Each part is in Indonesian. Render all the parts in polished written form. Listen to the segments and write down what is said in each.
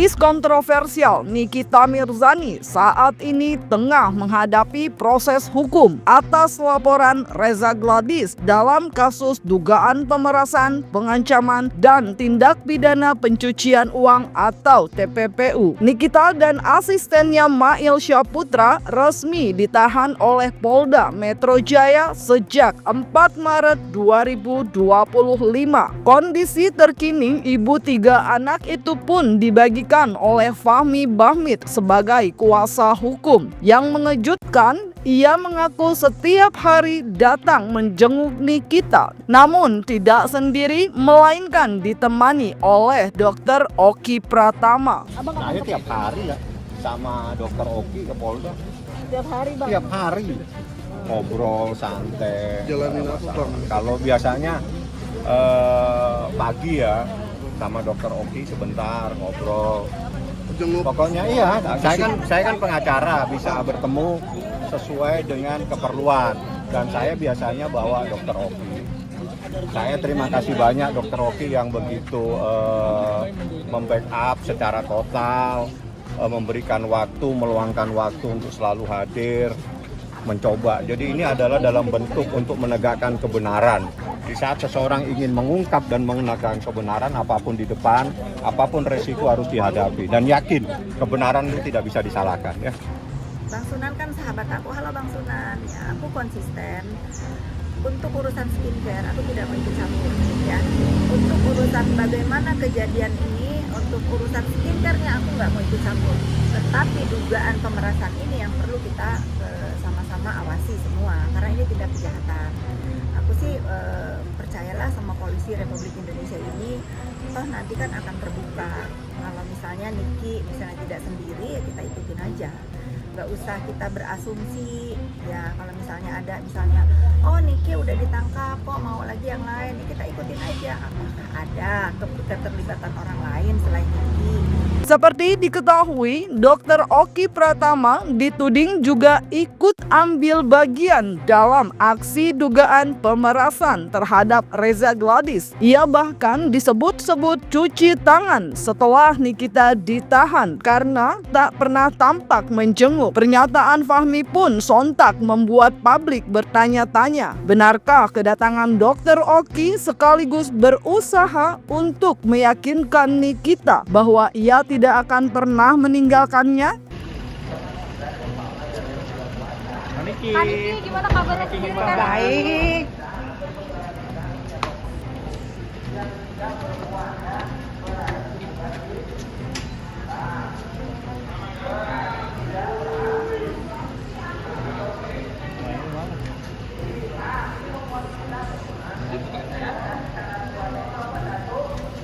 Artis kontroversial Nikita Mirzani saat ini tengah menghadapi proses hukum atas laporan Reza Gladys dalam kasus dugaan pemerasan, pengancaman, dan tindak pidana pencucian uang atau TPPU. Nikita dan asistennya Mail Syaputra resmi ditahan oleh Polda Metro Jaya sejak 4 Maret 2025. Kondisi terkini ibu 3 anak itu pun dibagikan oleh Fahmi Bahmid sebagai kuasa hukum. Yang mengejutkan, ia mengaku setiap hari datang menjenguk Nikita, namun tidak sendiri melainkan ditemani oleh Dr. Oki Pratama. Saya tiap hari ya sama Dr. Oki ke Polda. Tiap hari bang? Tiap hari ngobrol santai. Jalanin apa bang? Kalau biasanya pagi ya sama Dr. Oki sebentar ngobrol. Jenguk. Pokoknya iya, saya kan pengacara, bisa bertemu sesuai dengan keperluan, dan saya biasanya bawa Dr. Oki. Saya terima kasih banyak Dr. Oki yang begitu membackup secara total, memberikan waktu, meluangkan waktu untuk selalu hadir, mencoba. Jadi ini adalah dalam bentuk untuk menegakkan kebenaran. Di saat seseorang ingin mengungkap dan menegakkan kebenaran, apapun di depan, apapun resiko harus dihadapi, dan yakin kebenaran itu tidak bisa disalahkan ya. Bang Sunan kan sahabat aku. Halo Bang Sunan, ya aku konsisten. Untuk urusan skincare aku tidak mau ikut campur ya. Untuk urusan bagaimana kejadian ini, untuk urusan skincare-nya aku nggak mau ikut campur. Tetapi dugaan pemerasan ini yang perlu kita sama-sama awasi semua, karena ini tindak kejahatan. Aku sih percayalah sama polisi Republik Indonesia ini, toh nanti kan akan terbuka. Kalau misalnya Niki misalnya tidak sendiri, ya kita ikutin aja. Nggak usah kita berasumsi ya. Kalau misalnya ada oh Niki udah ditangkap kok mau lagi yang lain, ya kita ikutin aja. Apakah ada keterlibatan orang lain selain Niki? Seperti diketahui, Dr. Oki Pratama dituding juga ikut ambil bagian dalam aksi dugaan pemerasan terhadap Reza Gladys. Ia bahkan disebut-sebut cuci tangan setelah Nikita ditahan karena tak pernah tampak menjenguk. Pernyataan Fahmi pun sontak membuat publik bertanya-tanya, benarkah kedatangan Dr. Oki sekaligus berusaha untuk meyakinkan Nikita bahwa ia tidak akan pernah meninggalkannya? Niki, gimana kabarnya? Baik.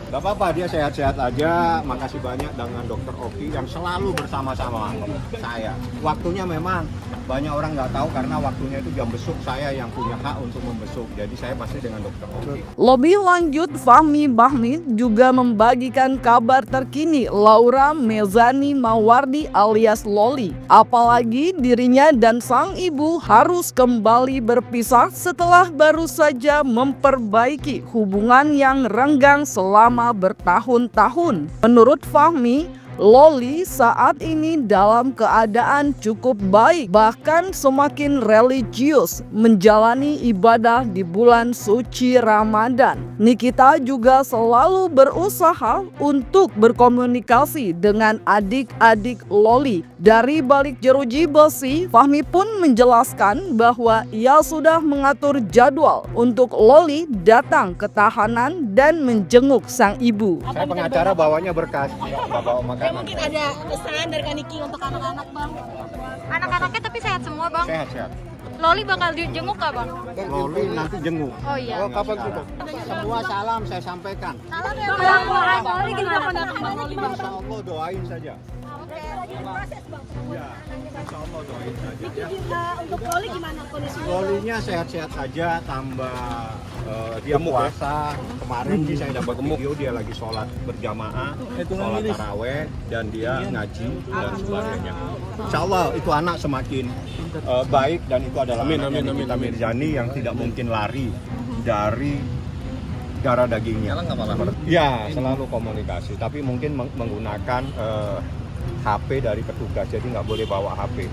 Gak apa-apa, dia sehat-sehat aja. Makasih banyak dengan Dr. Oki yang selalu bersama-sama saya. Waktunya memang banyak orang nggak tahu karena waktunya itu jam besuk, saya yang punya hak untuk membesuk. Jadi saya pasti dengan Dr. Oki. Lebih lanjut, Fahmi Bahmid juga membagikan kabar terkini Laura Mezani Mawardi alias Loli. Apalagi dirinya dan sang ibu harus kembali berpisah setelah baru saja memperbaiki hubungan yang renggang selama bertahun-tahun. Menurut Fahmi, Loli saat ini dalam keadaan cukup baik, bahkan semakin religius menjalani ibadah di bulan suci Ramadan. Nikita juga selalu berusaha untuk berkomunikasi dengan adik-adik Loli. Dari balik jeruji besi, Fahmi pun menjelaskan bahwa ia sudah mengatur jadwal untuk Loli datang ke tahanan dan menjenguk sang ibu. Saya pengacara bawanya berkas, nggak bawa makanan. Mungkin ada pesan dari Kak Niki untuk anak-anak bang. Anak-anaknya tapi sehat semua bang. Sehat-sehat. Loli bakal dijenguk gak bang? Loli nanti jenguk. Oh iya. Kapan tuh bang? Semua salam saya sampaikan. Salam ya bang. Loli gimana pendapat bang Loli bang? Insya Allah doain saja. Oke. Ya, insya Allah doain saja. Ya. Untuk Loli gimana kondisi? Lolinya sehat-sehat saja, tambah dia puasa. Kemarin sih saya dapat video dia lagi sholat berjamaah, sholat taraweh, dan dia ngaji dan sebagainya. Insya Allah itu anak semakin baik, dan itu adalah anak Nikita Mirzani yang tidak mungkin lari dari darah dagingnya. Ya, selalu komunikasi, tapi mungkin menggunakan HP dari petugas, jadi nggak boleh bawa HP.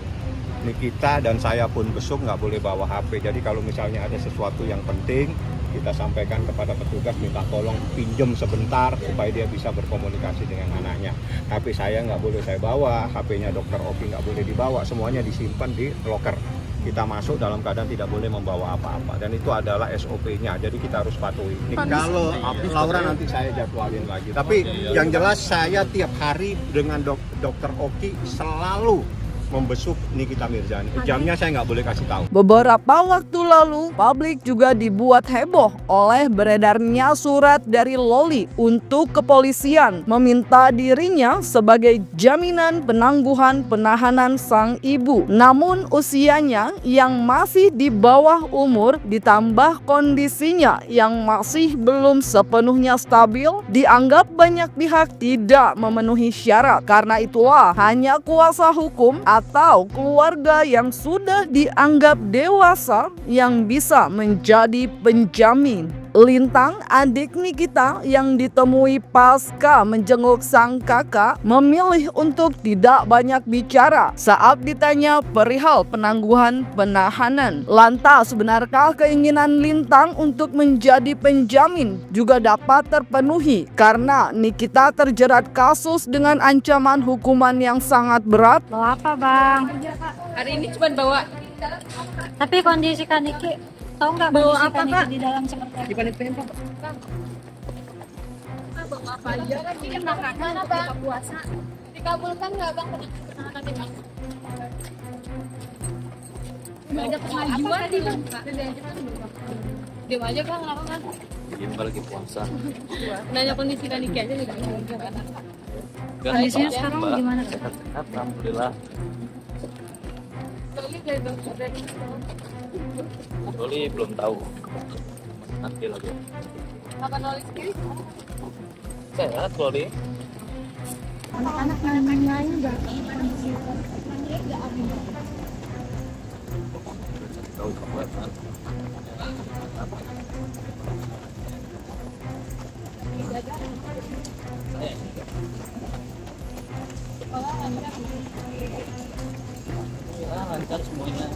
Nikita dan saya pun besok nggak boleh bawa HP. Jadi kalau misalnya ada sesuatu yang penting, kita sampaikan kepada petugas, minta tolong pinjam sebentar supaya dia bisa berkomunikasi dengan anaknya. HP saya nggak boleh saya bawa, HP-nya Dokter Oki nggak boleh dibawa, semuanya disimpan di loker. Kita masuk dalam keadaan tidak boleh membawa apa-apa, dan itu adalah SOP-nya, jadi kita harus patuhi. Kalau Laura nanti saya jadwalin lagi, tapi yang jelas saya tiap hari dengan Dokter Oki selalu membesuk Nikita Mirzani. Jamnya saya nggak boleh kasih tahu. Beberapa waktu lalu, publik juga dibuat heboh oleh beredarnya surat dari Loli untuk kepolisian meminta dirinya sebagai jaminan penangguhan penahanan sang ibu. Namun usianya yang masih di bawah umur ditambah kondisinya yang masih belum sepenuhnya stabil, dianggap banyak pihak tidak memenuhi syarat. Karena itulah hanya kuasa hukum atau keluarga yang sudah dianggap dewasa yang bisa menjadi penjamin. Lintang, adik Nikita yang ditemui pasca menjenguk sang kakak, memilih untuk tidak banyak bicara saat ditanya perihal penangguhan penahanan. Lantas, benarkah keinginan Lintang untuk menjadi penjamin juga dapat terpenuhi karena Nikita terjerat kasus dengan ancaman hukuman yang sangat berat? Bawa apa, Bang? Hari ini cuma bawa Tapi kondisi Kaniki, tahu nggak Bawa kondisi apa, Kaniki Kak? di dalam seperti apa? di panitia Pak. Bawa apa aja? Ini makanan apa? Buka puasa. Dikabulkan nggak Bang? Ada pengajuan di Bang. Diam aja Bang, kenapa Bang? Diam lagi puasa. Nanya kondisi Kaniki aja nih. Kondisinya sekarang gimana? Sehat-sehat, alhamdulillah. Loli belum tahu. Nanti lagi. Apa Loli sendiri? Sehat Loli. Anak-anak lain nggak? Tahu kekuatan. Ya, lancar semuanya.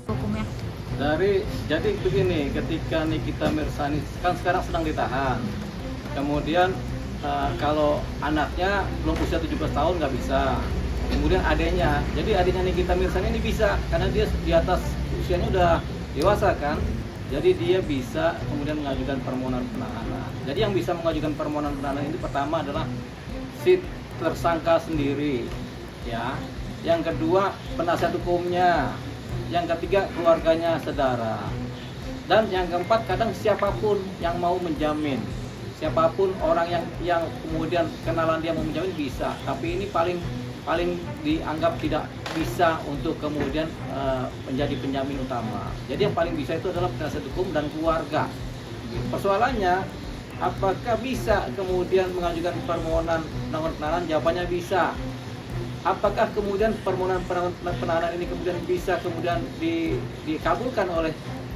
Hukumnya. Jadi begini, ketika Nikita Mirzani kan sekarang sedang ditahan, kemudian kalau anaknya belum usia 17 tahun nggak bisa, kemudian adiknya, jadi adiknya Nikita Mirzani ini bisa karena dia di atas usianya udah dewasa kan, jadi dia bisa kemudian mengajukan permohonan penahanan. Jadi yang bisa mengajukan permohonan penahanan ini pertama adalah si tersangka sendiri, ya. Yang kedua penasihat hukumnya, yang ketiga keluarganya, saudara, dan yang keempat kadang siapapun yang mau menjamin, siapapun orang yang kemudian kenalan dia mau menjamin bisa, tapi ini paling dianggap tidak bisa untuk kemudian menjadi penjamin utama. Jadi yang paling bisa itu adalah penasihat hukum dan keluarga. Persoalannya, apakah bisa kemudian mengajukan permohonan penangguhan penahanan? Jawabannya bisa. Apakah kemudian permohonan penahanan ini kemudian bisa kemudian dikabulkan oleh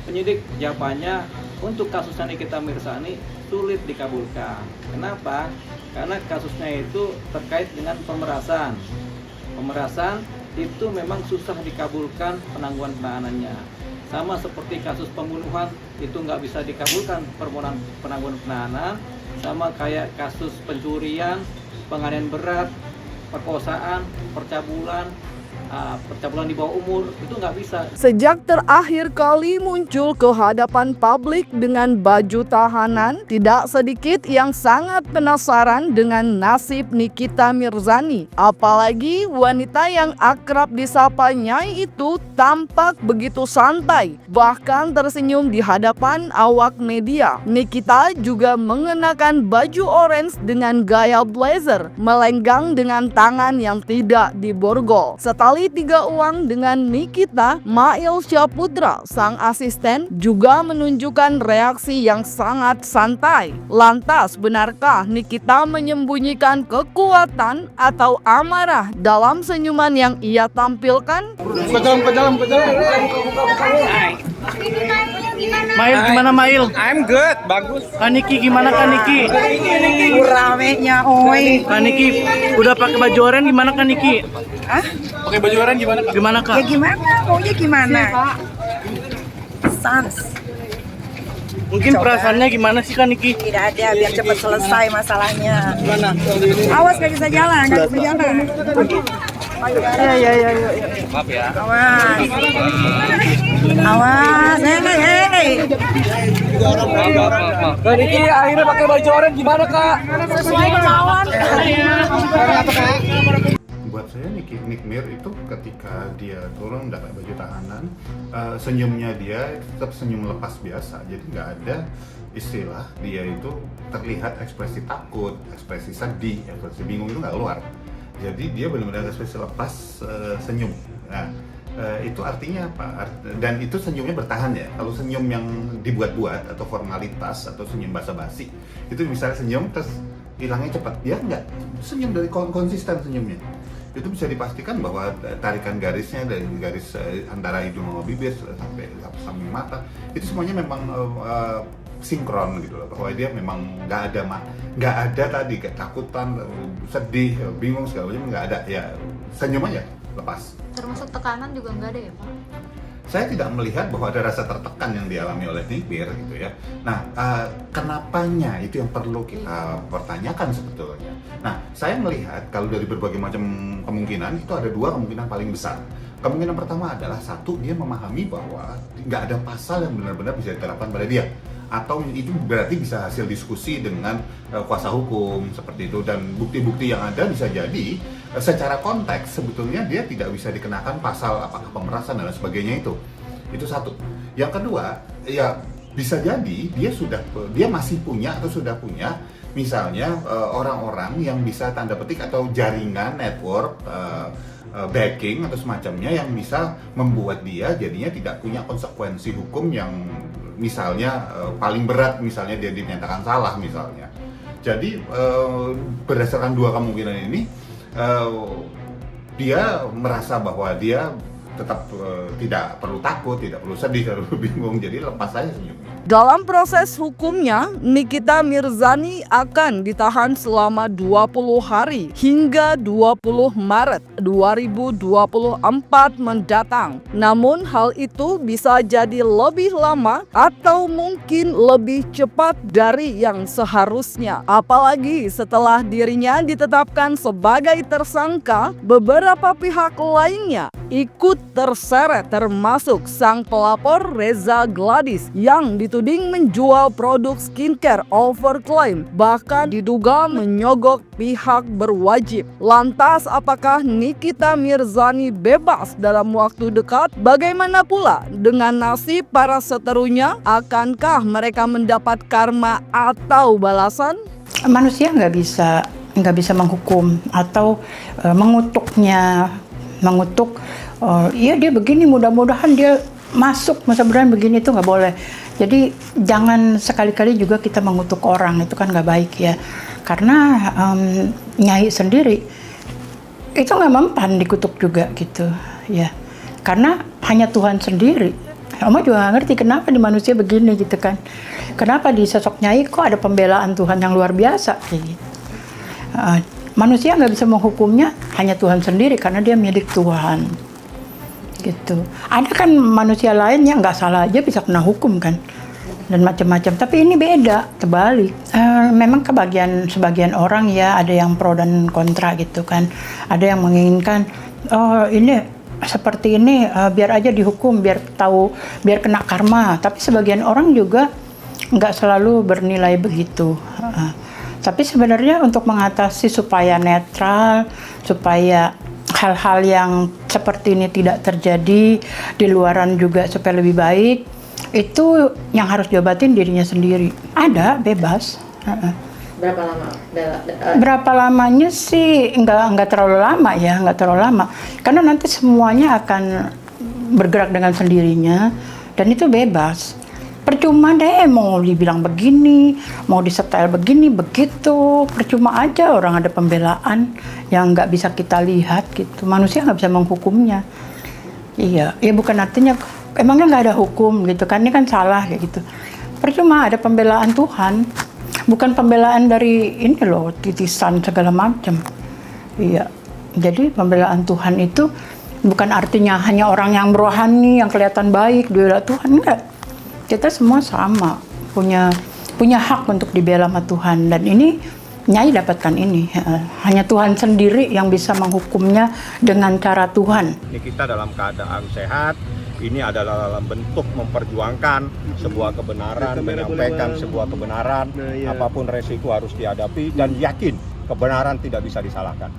penyidik? Jawabannya untuk kasusnya Nikita Mirzani sulit dikabulkan. Kenapa? Karena kasusnya itu terkait dengan pemerasan. Pemerasan itu memang susah dikabulkan penangguhan penahanannya. Sama seperti kasus pembunuhan itu nggak bisa dikabulkan permohonan penangguhan penahanan. Sama kayak kasus pencurian, penganiayaan berat, perkosaan, percabulan di bawah umur, itu nggak bisa. Sejak terakhir kali muncul ke hadapan publik dengan baju tahanan, tidak sedikit yang sangat penasaran dengan nasib Nikita Mirzani. Apalagi wanita yang akrab disapa Nyai itu tampak begitu santai, bahkan tersenyum di hadapan awak media. Nikita juga mengenakan baju orange dengan gaya blazer, melenggang dengan tangan yang tidak diborgol. Setelah Kali tiga uang dengan Nikita, Mail Syaputra, sang asisten, juga menunjukkan reaksi yang sangat santai. Lantas, benarkah Nikita menyembunyikan kekuatan atau amarah dalam senyuman yang ia tampilkan? Ke dalam. Mail gimana Mail? I'm good, bagus. Kaniki gimana Kaniki? Ramenya, oi. Kaniki udah pakai baju oranye gimana Kaniki? Hah? Pakai baju oranye gimana Kak? Gimana Kak? Ya gimana? Maunya gimana? Sans. Mungkin perasaannya gimana sih Kaniki? Tidak ada, biar cepat selesai masalahnya. Gimana? Awas gak bisa jalan, gak bisa jalan. Ya. Maaf ya. Awas. Awas, hei. Kaniki akhirnya pakai baju oranye gimana Kak? Sesuai kemauan. Buat saya Nick Mir itu ketika dia turun pakai baju tahanan, senyumnya dia tetap senyum lepas biasa, jadi nggak ada istilah dia itu terlihat ekspresi takut, ekspresi sedih, ekspresi bingung itu nggak keluar. Jadi dia benar-benar ekspresi lepas, senyum. Nah, itu artinya apa? Dan itu senyumnya bertahan ya. Kalau senyum yang dibuat-buat atau formalitas atau senyum basa-basi, itu misalnya senyum terus hilangnya cepat, dia nggak senyum dari konsisten senyumnya. Itu bisa dipastikan bahwa tarikan garisnya dari garis antara hidung sama bibir sampai samping mata itu semuanya memang sinkron gitu loh, bahwa dia memang nggak ada tadi ketakutan, sedih, bingung segala macam, nggak ada, ya senyum aja lepas. Termasuk tekanan juga nggak ada ya Pak? Saya tidak melihat bahwa ada rasa tertekan yang dialami oleh Nick Mir gitu ya. Nah, kenapanya itu yang perlu kita pertanyakan sebetulnya. Nah, saya melihat kalau dari berbagai macam kemungkinan itu ada dua kemungkinan paling besar. Kemungkinan pertama adalah satu, dia memahami bahwa nggak ada pasal yang benar-benar bisa diterapkan pada dia, atau itu berarti bisa hasil diskusi dengan kuasa hukum seperti itu, dan bukti-bukti yang ada bisa jadi secara konteks sebetulnya dia tidak bisa dikenakan pasal apakah pemerasan dan sebagainya itu satu. Yang kedua, ya bisa jadi dia masih punya atau sudah punya misalnya orang-orang yang bisa tanda petik atau jaringan network backing atau semacamnya yang bisa membuat dia jadinya tidak punya konsekuensi hukum yang misalnya paling berat, misalnya dia dinyatakan salah misalnya. Jadi berdasarkan dua kemungkinan ini dia merasa bahwa dia tetap tidak perlu takut, tidak perlu sedih, tidak perlu bingung, jadi lepas saja senyumnya. Dalam proses hukumnya, Nikita Mirzani akan ditahan selama 20 hari hingga 20 Maret 2024 mendatang. Namun hal itu bisa jadi lebih lama atau mungkin lebih cepat dari yang seharusnya. Apalagi setelah dirinya ditetapkan sebagai tersangka, beberapa pihak lainnya ikut terseret, termasuk sang pelapor Reza Gladys yang dituding menjual produk skincare overclaim, bahkan diduga menyogok pihak berwajib. Lantas apakah Nikita Mirzani bebas dalam waktu dekat? Bagaimana pula dengan nasib para seterunya? Akankah mereka mendapat karma atau balasan? Manusia nggak bisa menghukum atau mengutuk ya dia begini, mudah-mudahan dia masuk, mudah-mudahan begini, itu nggak boleh. Jadi jangan sekali-kali juga kita mengutuk orang, itu kan nggak baik ya, karena Nyai sendiri itu nggak mempan dikutuk juga gitu ya, karena hanya Tuhan sendiri. Oma juga nggak ngerti kenapa di manusia begini gitu kan, kenapa di sosok Nyai kok ada pembelaan Tuhan yang luar biasa gitu. Manusia nggak bisa menghukumnya, hanya Tuhan sendiri karena dia milik Tuhan gitu. Ada kan manusia lain yang nggak salah aja bisa kena hukum kan, dan macam-macam. Tapi ini beda, terbalik. Memang sebagian orang ya ada yang pro dan kontra gitu kan. Ada yang menginginkan, oh ini seperti ini biar aja dihukum, biar kena karma. Tapi sebagian orang juga nggak selalu bernilai begitu. Tapi sebenarnya untuk mengatasi supaya netral, supaya hal-hal yang seperti ini tidak terjadi di luaran juga supaya lebih baik, itu yang harus diobatin dirinya sendiri. Ada, bebas. Berapa lama? Berapa lamanya sih nggak terlalu lama ya, nggak terlalu lama. Karena nanti semuanya akan bergerak dengan sendirinya dan itu bebas. Percuma deh mau dibilang begini, mau disetel begini, begitu. Percuma aja orang ada pembelaan yang nggak bisa kita lihat gitu. Manusia nggak bisa menghukumnya. Iya, ya bukan artinya emangnya nggak ada hukum gitu kan, ini kan salah kayak gitu. Percuma ada pembelaan Tuhan, bukan pembelaan dari ini loh, titisan segala macam. Iya, jadi pembelaan Tuhan itu bukan artinya hanya orang yang rohani, yang kelihatan baik, dibela Tuhan, enggak. Kita semua sama, punya hak untuk dibela sama Tuhan. Dan ini, Nyai dapatkan ini. Hanya Tuhan sendiri yang bisa menghukumnya dengan cara Tuhan. Ini kita dalam keadaan sehat, ini adalah dalam bentuk memperjuangkan sebuah kebenaran, menyampaikan sebuah kebenaran, apapun resiko harus dihadapi, dan yakin kebenaran tidak bisa disalahkan.